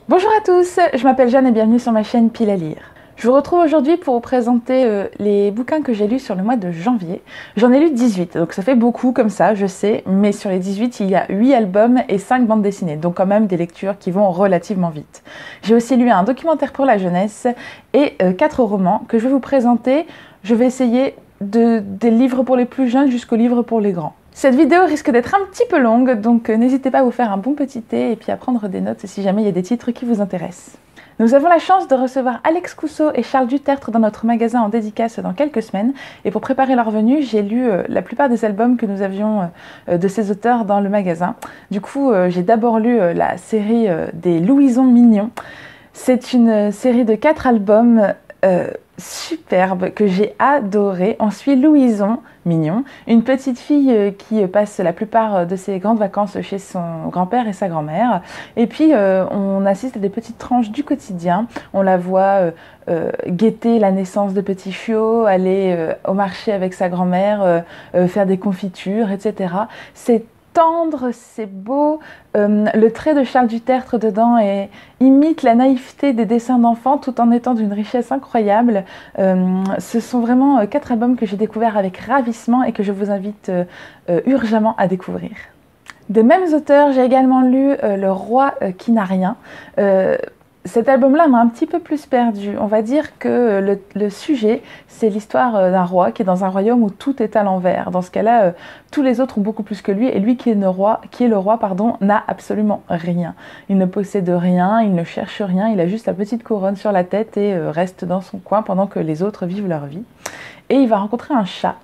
Bonjour à tous, je m'appelle Jeanne et bienvenue sur ma chaîne Pile à lire. Je vous retrouve aujourd'hui pour vous présenter les bouquins que j'ai lus sur le mois de janvier. J'en ai lu 18, donc ça fait beaucoup comme ça, je sais, mais sur les 18, il y a 8 albums et 5 bandes dessinées, donc quand même des lectures qui vont relativement vite. J'ai aussi lu un documentaire pour la jeunesse et 4 romans que je vais vous présenter. Je vais essayer des livres pour les plus jeunes jusqu'aux livres pour les grands. Cette vidéo risque d'être un petit peu longue, donc n'hésitez pas à vous faire un bon petit thé et puis à prendre des notes si jamais il y a des titres qui vous intéressent. Nous avons la chance de recevoir Alex Cousseau et Charles Dutertre dans notre magasin en dédicace dans quelques semaines. Et pour préparer leur venue, j'ai lu la plupart des albums que nous avions de ces auteurs dans le magasin. Du coup, j'ai d'abord lu la série des Louison Mignon. C'est une série de 4 albums superbe que j'ai adoré. On suit Louison Mignon, une petite fille qui passe la plupart de ses grandes vacances chez son grand-père et sa grand-mère. Et puis on assiste à des petites tranches du quotidien. On la voit guetter la naissance de petits chiots, aller au marché avec sa grand-mère, faire des confitures, etc. C'est tendre, c'est beau. Le trait de Charles Dutertre dedans imite la naïveté des dessins d'enfants tout en étant d'une richesse incroyable. Ce sont vraiment 4 albums que j'ai découverts avec ravissement et que je vous invite urgemment à découvrir. Des mêmes auteurs, j'ai également lu Le Roi qui n'a rien. Cet album-là m'a un petit peu plus perdue. On va dire que le sujet, c'est l'histoire d'un roi qui est dans un royaume où tout est à l'envers. Dans ce cas-là, tous les autres ont beaucoup plus que lui, et lui qui est le roi, n'a absolument rien. Il ne possède rien, il ne cherche rien, il a juste la petite couronne sur la tête et reste dans son coin pendant que les autres vivent leur vie. Et il va rencontrer un chat.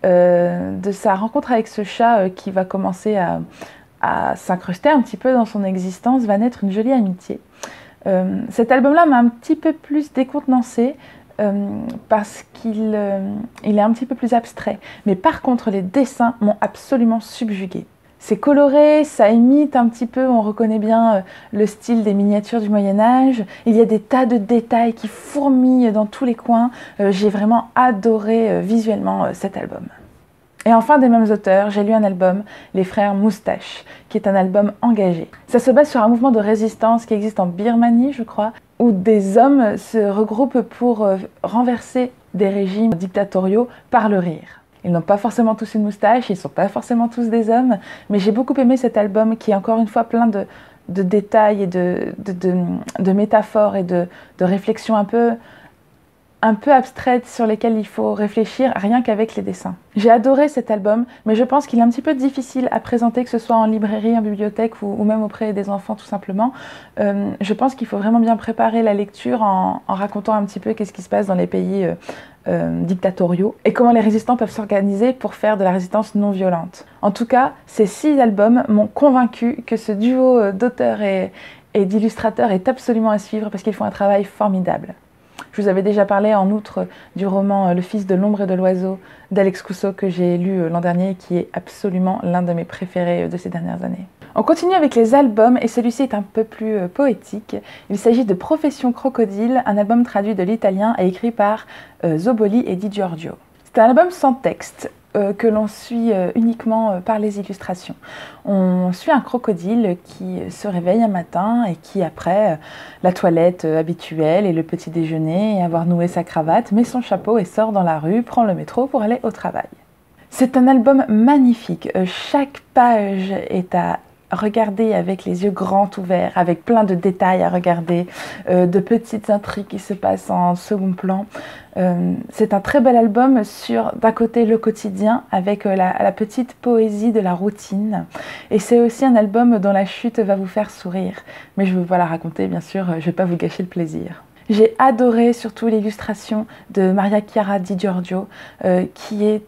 De sa rencontre avec ce chat qui va commencer à s'incruster un petit peu dans son existence, va naître une jolie amitié. Cet album-là m'a un petit peu plus décontenancée parce qu'il est un petit peu plus abstrait. Mais par contre, les dessins m'ont absolument subjuguée. C'est coloré, ça imite un petit peu, on reconnaît bien le style des miniatures du Moyen-Âge. Il y a des tas de détails qui fourmillent dans tous les coins. J'ai vraiment adoré visuellement cet album. Et enfin, des mêmes auteurs, j'ai lu un album, Les Frères Moustache, qui est un album engagé. Ça se base sur un mouvement de résistance qui existe en Birmanie, je crois, où des hommes se regroupent pour renverser des régimes dictatoriaux par le rire. Ils n'ont pas forcément tous une moustache, ils ne sont pas forcément tous des hommes, mais j'ai beaucoup aimé cet album qui est encore une fois plein de détails et de métaphores et de réflexions un peu abstraites sur lesquelles il faut réfléchir rien qu'avec les dessins. J'ai adoré cet album, mais je pense qu'il est un petit peu difficile à présenter, que ce soit en librairie, en bibliothèque ou même auprès des enfants tout simplement. Je pense qu'il faut vraiment bien préparer la lecture en racontant un petit peu qu'est-ce qui se passe dans les pays dictatoriaux et comment les résistants peuvent s'organiser pour faire de la résistance non violente. En tout cas, ces 6 albums m'ont convaincu que ce duo d'auteurs et d'illustrateurs est absolument à suivre parce qu'ils font un travail formidable. Je vous avais déjà parlé en outre du roman Le Fils de l'ombre et de l'oiseau d'Alex Cousseau que j'ai lu l'an dernier et qui est absolument l'un de mes préférés de ces dernières années. On continue avec les albums et celui-ci est un peu plus poétique. Il s'agit de Profession Crocodile, un album traduit de l'italien et écrit par Zoboli et Di Giorgio. C'est un album sans texte que l'on suit uniquement par les illustrations. On suit un crocodile qui se réveille un matin et qui, après la toilette habituelle et le petit déjeuner et avoir noué sa cravate, met son chapeau et sort dans la rue, prend le métro pour aller au travail. C'est un album magnifique. Chaque page est à regarder avec les yeux grands ouverts, avec plein de détails à regarder, de petites intrigues qui se passent en second plan. C'est un très bel album sur, d'un côté, le quotidien, avec la petite poésie de la routine. Et c'est aussi un album dont la chute va vous faire sourire. Mais je ne vais pas la raconter, bien sûr, je ne vais pas vous gâcher le plaisir. J'ai adoré surtout l'illustration de Maria Chiara Di Giorgio, qui est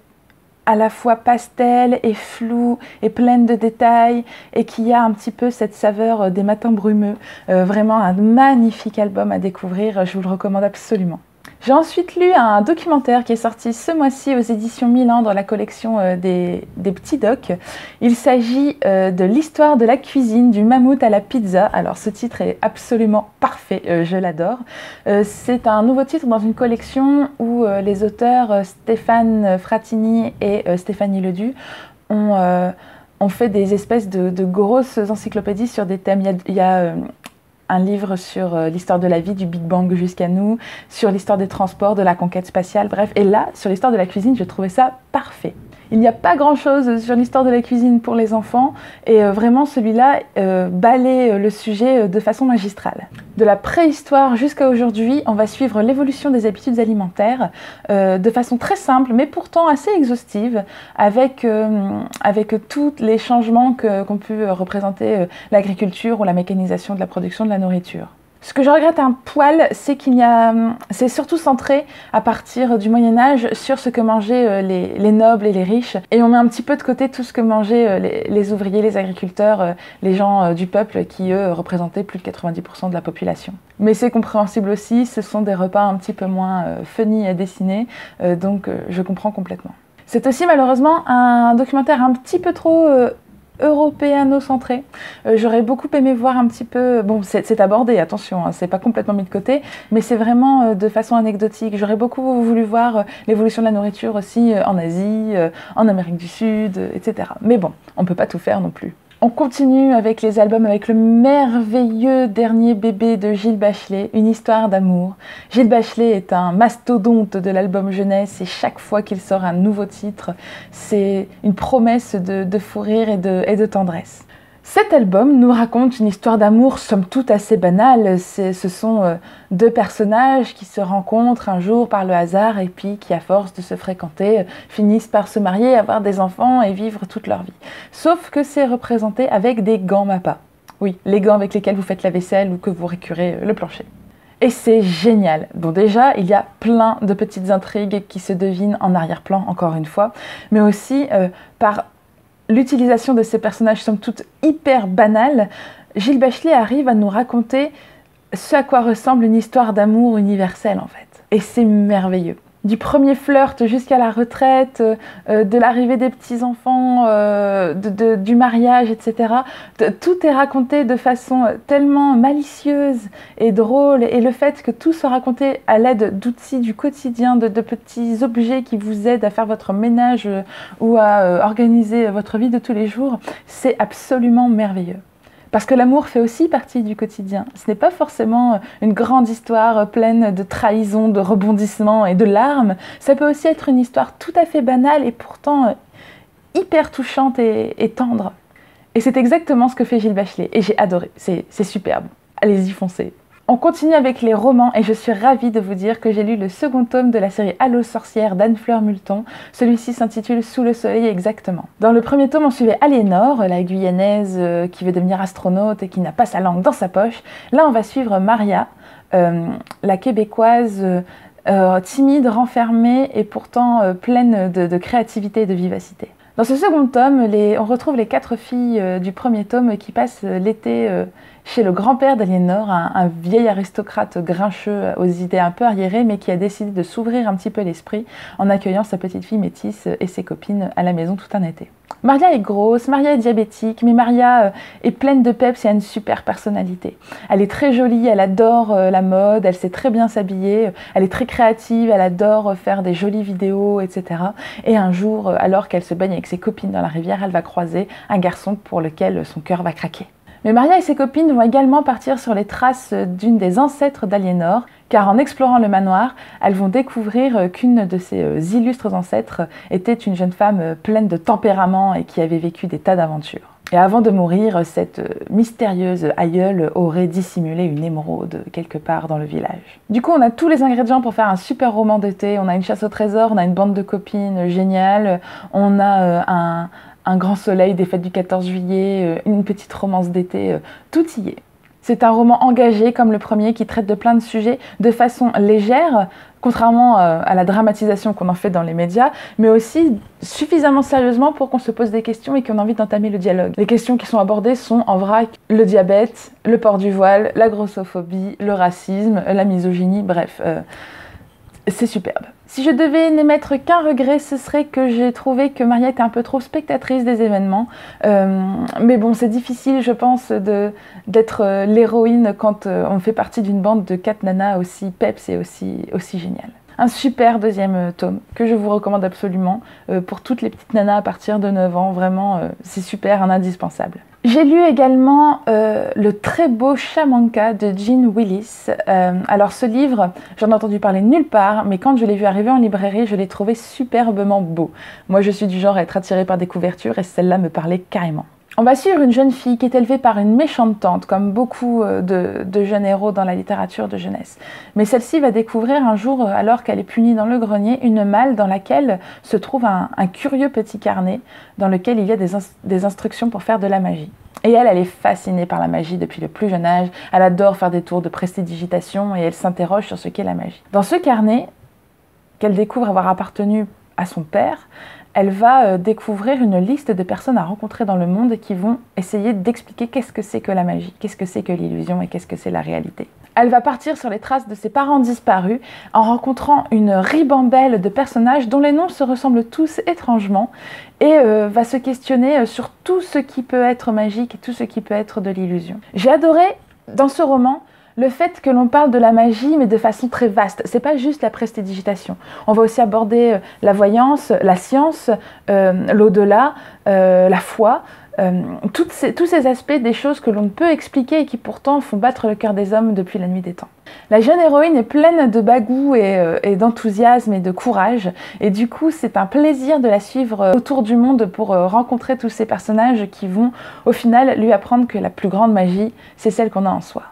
à la fois pastel et floue et pleine de détails et qui a un petit peu cette saveur des matins brumeux. Vraiment un magnifique album à découvrir, je vous le recommande absolument. J'ai ensuite lu un documentaire qui est sorti ce mois-ci aux éditions Milan dans la collection des petits docs. Il s'agit de l'histoire de la cuisine du mammouth à la pizza. Alors ce titre est absolument parfait, je l'adore. C'est un nouveau titre dans une collection où les auteurs Stéphane Fratini et Stéphanie Ledu ont fait des espèces de grosses encyclopédies sur des thèmes. Il y a un livre sur l'histoire de la vie, du Big Bang jusqu'à nous, sur l'histoire des transports, de la conquête spatiale, bref. Et là, sur l'histoire de la cuisine, je trouvais ça parfait. Il n'y a pas grand-chose sur l'histoire de la cuisine pour les enfants et vraiment celui-là balaie le sujet de façon magistrale. De la préhistoire jusqu'à aujourd'hui, on va suivre l'évolution des habitudes alimentaires de façon très simple mais pourtant assez exhaustive avec tous les changements qu'ont pu représenter l'agriculture ou la mécanisation de la production de la nourriture. Ce que je regrette un poil, c'est c'est surtout centré à partir du Moyen-Âge sur ce que mangeaient les nobles et les riches. Et on met un petit peu de côté tout ce que mangeaient les ouvriers, les agriculteurs, les gens du peuple qui, eux, représentaient plus de 90% de la population. Mais c'est compréhensible aussi, ce sont des repas un petit peu moins funny à dessiner, donc je comprends complètement. C'est aussi malheureusement un documentaire un petit peu trop européano-centré. J'aurais beaucoup aimé voir un petit peu... Bon, c'est abordé, attention, hein, c'est pas complètement mis de côté, mais c'est vraiment de façon anecdotique. J'aurais beaucoup voulu voir l'évolution de la nourriture aussi en Asie, en Amérique du Sud, etc. Mais bon, on peut pas tout faire non plus. On continue avec les albums, avec le merveilleux dernier bébé de Gilles Bachelet, Une histoire d'amour. Gilles Bachelet est un mastodonte de l'album jeunesse et chaque fois qu'il sort un nouveau titre, c'est une promesse de fou rire et de tendresse. Cet album nous raconte une histoire d'amour somme toute assez banale. Ce sont deux personnages qui se rencontrent un jour par le hasard et puis qui, à force de se fréquenter, finissent par se marier, avoir des enfants et vivre toute leur vie. Sauf que c'est représenté avec des gants Mappa. Oui, les gants avec lesquels vous faites la vaisselle ou que vous récurez le plancher. Et c'est génial. Bon, déjà, il y a plein de petites intrigues qui se devinent en arrière-plan, encore une fois, mais aussi par l'utilisation de ces personnages somme toute hyper banals, Gilles Bachelet arrive à nous raconter ce à quoi ressemble une histoire d'amour universelle en fait. Et c'est merveilleux. Du premier flirt jusqu'à la retraite, de l'arrivée des petits-enfants, du mariage, etc. Tout est raconté de façon tellement malicieuse et drôle. Et le fait que tout soit raconté à l'aide d'outils du quotidien, de petits objets qui vous aident à faire votre ménage ou à organiser votre vie de tous les jours, c'est absolument merveilleux. Parce que l'amour fait aussi partie du quotidien. Ce n'est pas forcément une grande histoire pleine de trahison, de rebondissements et de larmes. Ça peut aussi être une histoire tout à fait banale et pourtant hyper touchante et tendre. Et c'est exactement ce que fait Gilles Bachelet. Et j'ai adoré. C'est superbe. Allez-y, foncez. On continue avec les romans et je suis ravie de vous dire que j'ai lu le second tome de la série Allo sorcière d'Anne-Fleur Multon. Celui-ci s'intitule Sous le soleil exactement. Dans le premier tome, on suivait Aliénor, la Guyanaise qui veut devenir astronaute et qui n'a pas sa langue dans sa poche. Là, on va suivre Maria, la Québécoise timide, renfermée et pourtant pleine de créativité et de vivacité. Dans ce second tome, on retrouve les 4 filles du premier tome qui passent l'été chez le grand-père d'Aliénor, un vieil aristocrate grincheux aux idées un peu arriérées, mais qui a décidé de s'ouvrir un petit peu l'esprit en accueillant sa petite fille métisse et ses copines à la maison tout un été. Maria est grosse, Maria est diabétique, mais Maria est pleine de peps et a une super personnalité. Elle est très jolie, elle adore la mode, elle sait très bien s'habiller, elle est très créative, elle adore faire des jolies vidéos, etc. Et un jour, alors qu'elle se baigne avec ses copines dans la rivière, elle va croiser un garçon pour lequel son cœur va craquer. Mais Maria et ses copines vont également partir sur les traces d'une des ancêtres d'Aliénor, car en explorant le manoir, elles vont découvrir qu'une de ses illustres ancêtres était une jeune femme pleine de tempérament et qui avait vécu des tas d'aventures. Et avant de mourir, cette mystérieuse aïeule aurait dissimulé une émeraude quelque part dans le village. Du coup, on a tous les ingrédients pour faire un super roman d'été. On a une chasse au trésor, on a une bande de copines géniale, on a un grand soleil des fêtes du 14 juillet, une petite romance d'été, tout y est. C'est un roman engagé comme le premier qui traite de plein de sujets de façon légère, contrairement à la dramatisation qu'on en fait dans les médias, mais aussi suffisamment sérieusement pour qu'on se pose des questions et qu'on a envie d'entamer le dialogue. Les questions qui sont abordées sont en vrac le diabète, le port du voile, la grossophobie, le racisme, la misogynie, bref, c'est superbe. Si je devais n'émettre qu'un regret, ce serait que j'ai trouvé que Maria était un peu trop spectatrice des événements. Mais bon, c'est difficile, je pense, d'être l'héroïne quand on fait partie d'une bande de 4 nanas aussi peps et aussi géniales. Un super deuxième tome que je vous recommande absolument pour toutes les petites nanas à partir de 9 ans. Vraiment, c'est super, un indispensable. J'ai lu également le très beau Shamanka de Jean Willis. Alors ce livre, j'en ai entendu parler nulle part, mais quand je l'ai vu arriver en librairie, je l'ai trouvé superbement beau. Moi je suis du genre à être attirée par des couvertures et celle-là me parlait carrément. On va suivre une jeune fille qui est élevée par une méchante tante, comme beaucoup de jeunes héros dans la littérature de jeunesse. Mais celle-ci va découvrir un jour, alors qu'elle est punie dans le grenier, une malle dans laquelle se trouve un curieux petit carnet dans lequel il y a des instructions pour faire de la magie. Et elle est fascinée par la magie depuis le plus jeune âge. Elle adore faire des tours de prestidigitation et elle s'interroge sur ce qu'est la magie. Dans ce carnet, qu'elle découvre avoir appartenu à son père, elle va découvrir une liste de personnes à rencontrer dans le monde qui vont essayer d'expliquer qu'est-ce que c'est que la magie, qu'est-ce que c'est que l'illusion et qu'est-ce que c'est la réalité. Elle va partir sur les traces de ses parents disparus en rencontrant une ribambelle de personnages dont les noms se ressemblent tous étrangement et va se questionner sur tout ce qui peut être magique et tout ce qui peut être de l'illusion. J'ai adoré dans ce roman le fait que l'on parle de la magie, mais de façon très vaste. C'est pas juste la prestidigitation. On va aussi aborder la voyance, la science, l'au-delà, la foi, tous ces aspects des choses que l'on ne peut expliquer et qui pourtant font battre le cœur des hommes depuis la nuit des temps. La jeune héroïne est pleine de bagou et d'enthousiasme et de courage, et du coup c'est un plaisir de la suivre autour du monde pour rencontrer tous ces personnages qui vont au final lui apprendre que la plus grande magie, c'est celle qu'on a en soi.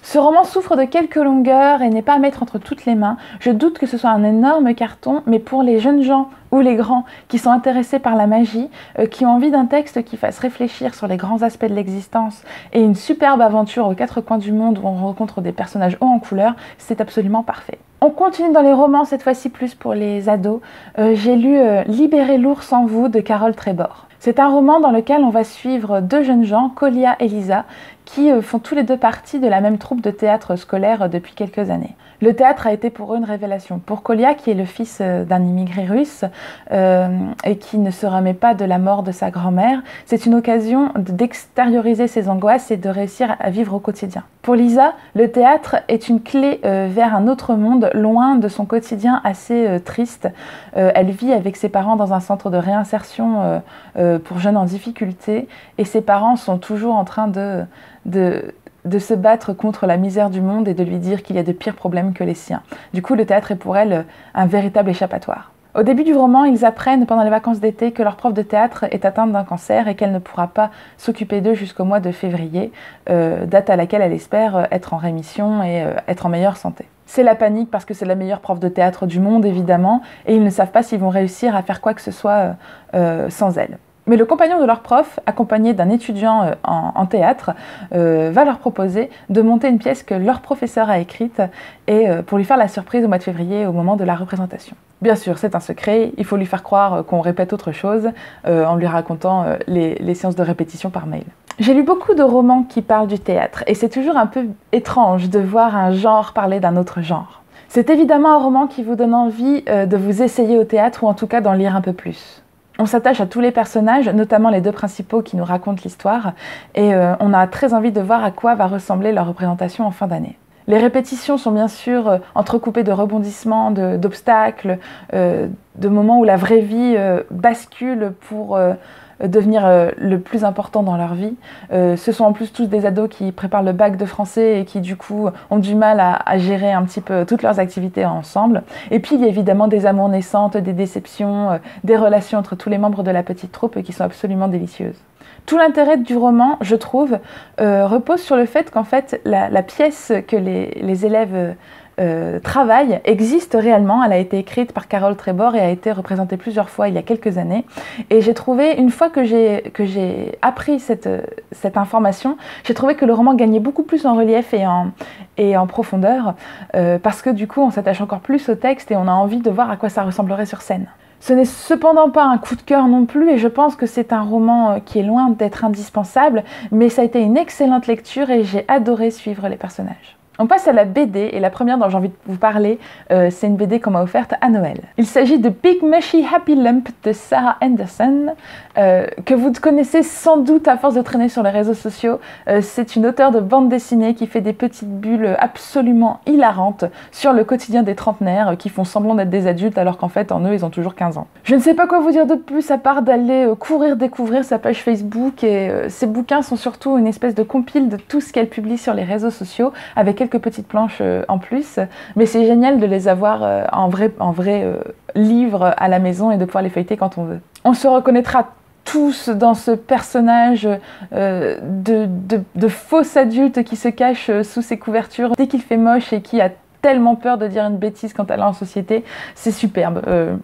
Ce roman souffre de quelques longueurs et n'est pas à mettre entre toutes les mains. Je doute que ce soit un énorme carton, mais pour les jeunes gens ou les grands qui sont intéressés par la magie, qui ont envie d'un texte qui fasse réfléchir sur les grands aspects de l'existence et une superbe aventure aux quatre coins du monde où on rencontre des personnages hauts en couleur, c'est absolument parfait. On continue dans les romans, cette fois-ci plus pour les ados. J'ai lu Libérez l'ours en vous de Carole Trébor. C'est un roman dans lequel on va suivre deux jeunes gens, Kolia et Lisa, qui font tous les deux partie de la même troupe de théâtre scolaire depuis quelques années. Le théâtre a été pour eux une révélation. Pour Kolia, qui est le fils d'un immigré russe et qui ne se remet pas de la mort de sa grand-mère, c'est une occasion d'extérioriser ses angoisses et de réussir à vivre au quotidien. Pour Lisa, le théâtre est une clé vers un autre monde, loin de son quotidien assez triste. Elle vit avec ses parents dans un centre de réinsertion pour jeunes en difficulté et ses parents sont toujours en train de se battre contre la misère du monde et de lui dire qu'il y a de pires problèmes que les siens. Du coup, le théâtre est pour elle un véritable échappatoire. Au début du roman, ils apprennent pendant les vacances d'été que leur prof de théâtre est atteinte d'un cancer et qu'elle ne pourra pas s'occuper d'eux jusqu'au mois de février, date à laquelle elle espère être en rémission et être en meilleure santé. C'est la panique parce que c'est la meilleure prof de théâtre du monde, évidemment, et ils ne savent pas s'ils vont réussir à faire quoi que ce soit sans elle. Mais le compagnon de leur prof, accompagné d'un étudiant en théâtre, va leur proposer de monter une pièce que leur professeur a écrite et pour lui faire la surprise au mois de février au moment de la représentation. Bien sûr, c'est un secret, il faut lui faire croire qu'on répète autre chose en lui racontant les séances de répétition par mail. J'ai lu beaucoup de romans qui parlent du théâtre et c'est toujours un peu étrange de voir un genre parler d'un autre genre. C'est évidemment un roman qui vous donne envie de vous essayer au théâtre ou en tout cas d'en lire un peu plus. On s'attache à tous les personnages, notamment les deux principaux qui nous racontent l'histoire, et on a très envie de voir à quoi va ressembler leur représentation en fin d'année. Les répétitions sont bien sûr entrecoupées de rebondissements, d'obstacles, de moments où la vraie vie bascule pour devenir le plus important dans leur vie. Ce sont en plus tous des ados qui préparent le bac de français et qui du coup ont du mal à gérer un petit peu toutes leurs activités ensemble. Et puis il y a évidemment des amours naissantes, des déceptions, des relations entre tous les membres de la petite troupe qui sont absolument délicieuses. Tout l'intérêt du roman, je trouve, repose sur le fait qu'en fait la pièce que les élèves travail existe réellement. Elle a été écrite par Carole Trébor et a été représentée plusieurs fois il y a quelques années. Et j'ai trouvé, une fois que j'ai appris cette information, j'ai trouvé que le roman gagnait beaucoup plus en relief et en profondeur parce que du coup on s'attache encore plus au texte et on a envie de voir à quoi ça ressemblerait sur scène. Ce n'est cependant pas un coup de cœur non plus et je pense que c'est un roman qui est loin d'être indispensable, mais ça a été une excellente lecture et j'ai adoré suivre les personnages. On passe à la BD, et la première dont j'ai envie de vous parler, c'est une BD qu'on m'a offerte à Noël. Il s'agit de Big Mushy Happy Lump de Sarah Anderson, que vous connaissez sans doute à force de traîner sur les réseaux sociaux. C'est une auteure de bande dessinée qui fait des petites bulles absolument hilarantes sur le quotidien des trentenaires qui font semblant d'être des adultes alors qu'en fait en eux ils ont toujours 15 ans. Je ne sais pas quoi vous dire de plus à part d'aller courir découvrir sa page Facebook, et ses bouquins sont surtout une espèce de compile de tout ce qu'elle publie sur les réseaux sociaux avec quelques petites planches en plus, mais c'est génial de les avoir en vrai livre à la maison et de pouvoir les feuilleter quand on veut. On se reconnaîtra tous dans ce personnage de faux adulte qui se cache sous ses couvertures dès qu'il fait moche et qui a tellement peur de dire une bêtise quand elle est en société. C'est superbe,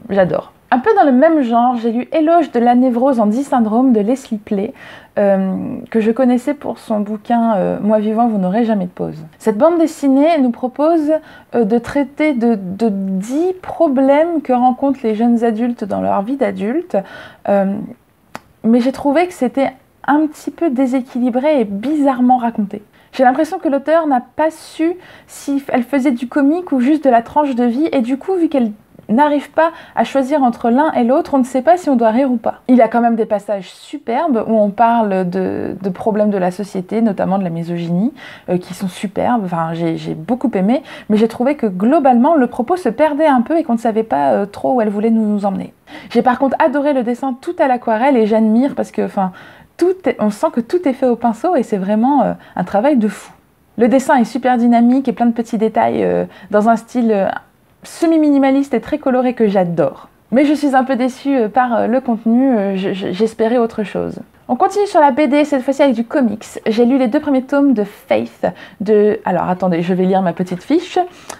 j'adore. Un peu dans le même genre, j'ai lu Éloge de la névrose en 10 syndromes de Leslie Play, que je connaissais pour son bouquin Moi vivant, vous n'aurez jamais de pause. Cette bande dessinée nous propose de traiter de 10 problèmes que rencontrent les jeunes adultes dans leur vie d'adulte, mais j'ai trouvé que c'était un petit peu déséquilibré et bizarrement raconté. J'ai l'impression que l'auteur n'a pas su si elle faisait du comique ou juste de la tranche de vie, et du coup, vu qu'elle n'arrive pas à choisir entre l'un et l'autre, on ne sait pas si on doit rire ou pas. Il y a quand même des passages superbes où on parle de problèmes de la société, notamment de la misogynie, qui sont superbes. Enfin, j'ai beaucoup aimé, mais j'ai trouvé que globalement, le propos se perdait un peu et qu'on ne savait pas trop où elle voulait nous emmener. J'ai par contre adoré le dessin tout à l'aquarelle, et j'admire parce que, enfin, on sent que tout est fait au pinceau et c'est vraiment un travail de fou. Le dessin est super dynamique et plein de petits détails dans un style semi-minimaliste et très coloré que j'adore. Mais je suis un peu déçue par le contenu, j'espérais autre chose. On continue sur la BD, cette fois-ci avec du comics. J'ai lu les 2 premiers tomes de Faith, alors attendez, je vais lire ma petite fiche,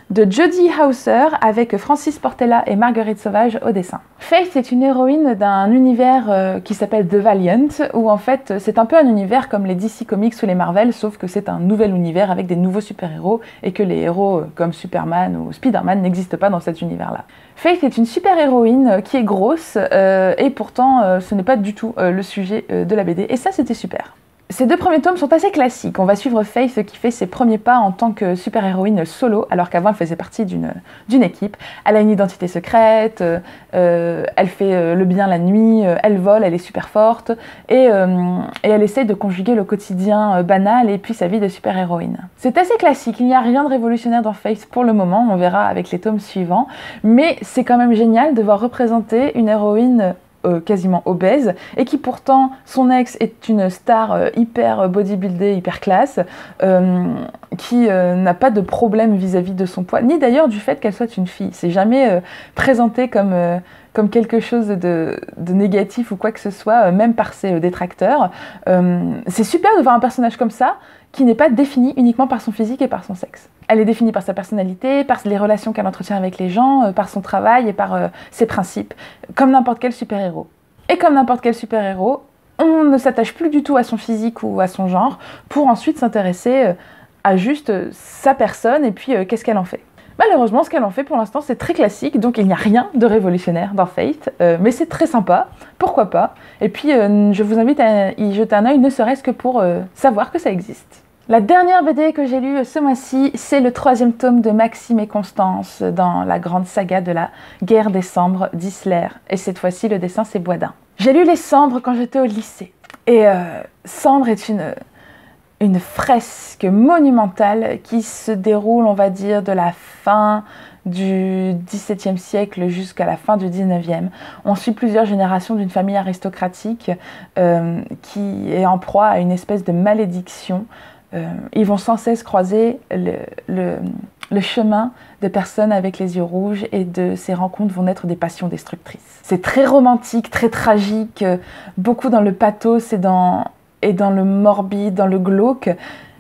de Jodie Hauser avec Francis Portela et Marguerite Sauvage au dessin. Faith est une héroïne d'un univers qui s'appelle The Valiant, où en fait c'est un peu un univers comme les DC Comics ou les Marvel, sauf que c'est un nouvel univers avec des nouveaux super-héros et que les héros comme Superman ou Spider-Man n'existent pas dans cet univers-là. Faith est une super-héroïne qui est grosse et pourtant ce n'est pas du tout le sujet de la BD, et ça c'était super. Ces 2 premiers tomes sont assez classiques. On va suivre Faith qui fait ses premiers pas en tant que super-héroïne solo, alors qu'avant elle faisait partie d'une équipe. Elle a une identité secrète, elle fait le bien la nuit, elle vole, elle est super forte, et elle essaie de conjuguer le quotidien banal et puis sa vie de super-héroïne. C'est assez classique, il n'y a rien de révolutionnaire dans Faith pour le moment, on verra avec les tomes suivants, mais c'est quand même génial de voir représenter une héroïne quasiment obèse, et qui pourtant, son ex est une star hyper bodybuildée, hyper classe, qui n'a pas de problème vis-à-vis de son poids, ni d'ailleurs du fait qu'elle soit une fille. C'est jamais présenté comme quelque chose de négatif ou quoi que ce soit, même par ses détracteurs. C'est super de voir un personnage comme ça, qui n'est pas défini uniquement par son physique et par son sexe. Elle est définie par sa personnalité, par les relations qu'elle entretient avec les gens, par son travail et par ses principes, comme n'importe quel super-héros. Et comme n'importe quel super-héros, on ne s'attache plus du tout à son physique ou à son genre, pour ensuite s'intéresser à juste sa personne et puis qu'est-ce qu'elle en fait. Malheureusement, ce qu'elle en fait pour l'instant, c'est très classique, donc il n'y a rien de révolutionnaire dans Faith, mais c'est très sympa, pourquoi pas. Et puis, je vous invite à y jeter un œil, ne serait-ce que pour savoir que ça existe. La dernière BD que j'ai lue ce mois-ci, c'est le 3e tome de Maxime et Constance dans la grande saga de la guerre des Cendres d'Isler. Et cette fois-ci, le dessin, c'est Boisdin. J'ai lu Les Cendres quand j'étais au lycée. Et Cendres est une fresque monumentale qui se déroule, on va dire, de la fin du XVIIe siècle jusqu'à la fin du XIXe. On suit plusieurs générations d'une famille aristocratique qui est en proie à une espèce de malédiction. Ils vont sans cesse croiser le chemin de personnes avec les yeux rouges, et de ces rencontres vont naître des passions destructrices. C'est très romantique, très tragique, beaucoup dans le pathos et dans le morbide, dans le glauque,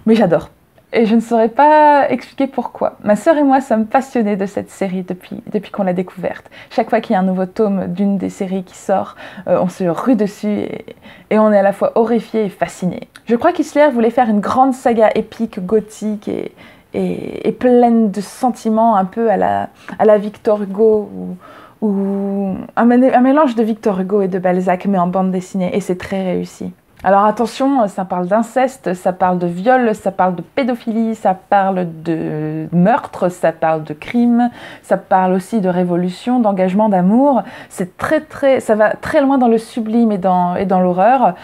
mais j'adore. Et je ne saurais pas expliquer pourquoi. Ma sœur et moi sommes passionnés de cette série depuis qu'on l'a découverte. Chaque fois qu'il y a un nouveau tome d'une des séries qui sort, on se rue dessus et on est à la fois horrifiés et fascinés. Je crois qu'Isler voulait faire une grande saga épique, gothique et pleine de sentiments, un peu à la Victor Hugo, ou un mélange de Victor Hugo et de Balzac, mais en bande dessinée, et c'est très réussi. Alors attention, ça parle d'inceste, ça parle de viol, ça parle de pédophilie, ça parle de meurtre, ça parle de crime, ça parle aussi de révolution, d'engagement, d'amour. Ça va très loin dans le sublime et dans l'horreur.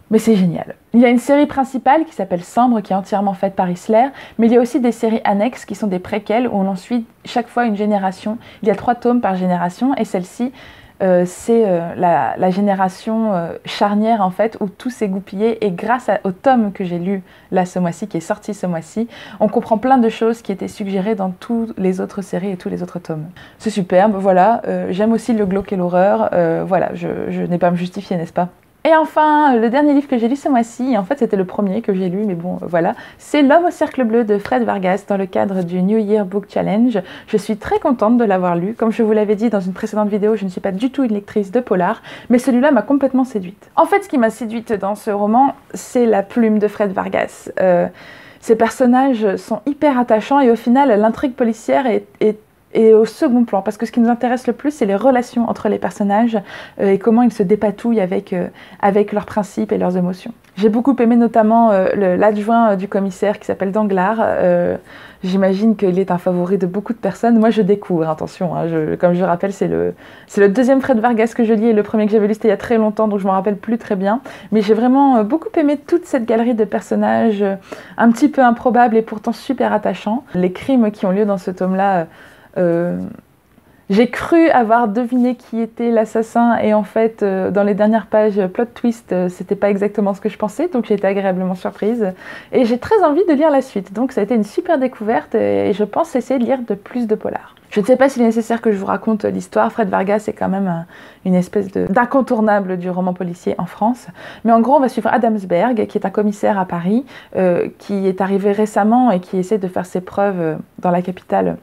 Mais c'est génial. Il y a une série principale qui s'appelle Sambre, qui est entièrement faite par Isler, mais il y a aussi des séries annexes qui sont des préquels où on en suit chaque fois une génération. Il y a 3 tomes par génération et celle-ci, c'est la génération charnière en fait, où tout s'est goupillé, et grâce au tome que j'ai lu là ce mois-ci, qui est sorti ce mois-ci, on comprend plein de choses qui étaient suggérées dans toutes les autres séries et tous les autres tomes. C'est superbe, voilà. J'aime aussi le glauque et l'horreur, voilà, je n'ai pas à me justifier, n'est-ce pas? Et enfin, le dernier livre que j'ai lu ce mois-ci, et en fait c'était le premier que j'ai lu, mais bon voilà, c'est L'homme au cercle bleu de Fred Vargas dans le cadre du New Year Book Challenge. Je suis très contente de l'avoir lu. Comme je vous l'avais dit dans une précédente vidéo, je ne suis pas du tout une lectrice de polar, mais celui-là m'a complètement séduite. En fait, ce qui m'a séduite dans ce roman, c'est la plume de Fred Vargas. Ces personnages sont hyper attachants et au final, l'intrigue policière est au second plan, parce que ce qui nous intéresse le plus, c'est les relations entre les personnages et comment ils se dépatouillent avec leurs principes et leurs émotions. J'ai beaucoup aimé notamment l'adjoint du commissaire qui s'appelle Danglars. J'imagine qu'il est un favori de beaucoup de personnes. Moi, je découvre, attention, hein, comme je rappelle, c'est le deuxième Fred Vargas que je lis, et le premier que j'avais lu, c'était il y a très longtemps, donc je ne m'en rappelle plus très bien. Mais j'ai vraiment beaucoup aimé toute cette galerie de personnages un petit peu improbables et pourtant super attachants. Les crimes qui ont lieu dans ce tome-là, j'ai cru avoir deviné qui était l'assassin, et en fait dans les dernières pages plot twist, c'était pas exactement ce que je pensais, donc j'ai été agréablement surprise et j'ai très envie de lire la suite. Donc ça a été une super découverte et je pense essayer de lire plus de polars. Je ne sais pas s'il est nécessaire que je vous raconte l'histoire. Fred Vargas est quand même une espèce d'incontournable du roman policier en France. Mais en gros, on va suivre Adamsberg, qui est un commissaire à Paris, qui est arrivé récemment et qui essaie de faire ses preuves dans la capitale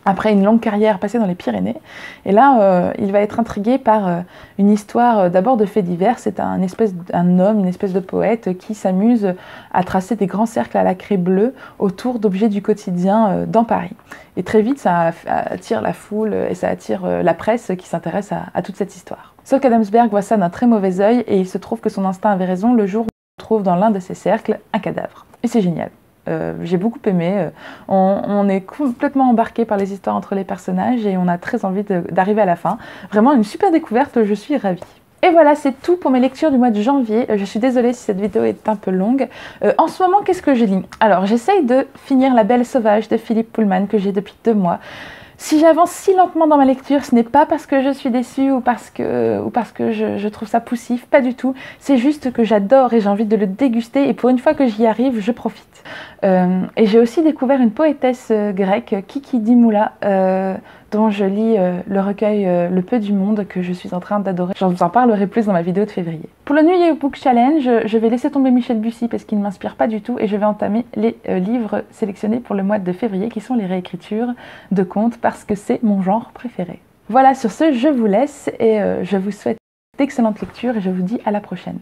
après une longue carrière passée dans les Pyrénées. Et là, il va être intrigué par une histoire d'abord de faits divers. C'est un homme, une espèce de poète qui s'amuse à tracer des grands cercles à la craie bleue autour d'objets du quotidien dans Paris. Et très vite, ça attire la foule et ça attire la presse qui s'intéresse à toute cette histoire. Sauf qu'Adamsberg voit ça d'un très mauvais œil, et il se trouve que son instinct avait raison le jour où on trouve dans l'un de ces cercles un cadavre. Et c'est génial. J'ai beaucoup aimé, on est complètement embarqué par les histoires entre les personnages et on a très envie d'arriver à la fin. Vraiment une super découverte, je suis ravie. Et voilà, c'est tout pour mes lectures du mois de janvier. Je suis désolée si cette vidéo est un peu longue. En ce moment, qu'est-ce que je lis? Alors, j'essaye de finir La Belle Sauvage de Philippe Pullman, que j'ai depuis 2 mois. Si j'avance si lentement dans ma lecture, ce n'est pas parce que je suis déçue ou parce que je trouve ça poussif, pas du tout. C'est juste que j'adore et j'ai envie de le déguster, et pour une fois que j'y arrive, je profite. Et j'ai aussi découvert une poétesse grecque, Kiki Dimoula, dont je lis le recueil Le Peu du Monde, que je suis en train d'adorer. J'en vous en parlerai plus dans ma vidéo de février. Pour le New Year Book Challenge, je vais laisser tomber Michel Bussy parce qu'il ne m'inspire pas du tout, et je vais entamer les livres sélectionnés pour le mois de février, qui sont les réécritures de contes, parce que c'est mon genre préféré. Voilà, sur ce, je vous laisse et je vous souhaite d'excellentes lectures et je vous dis à la prochaine.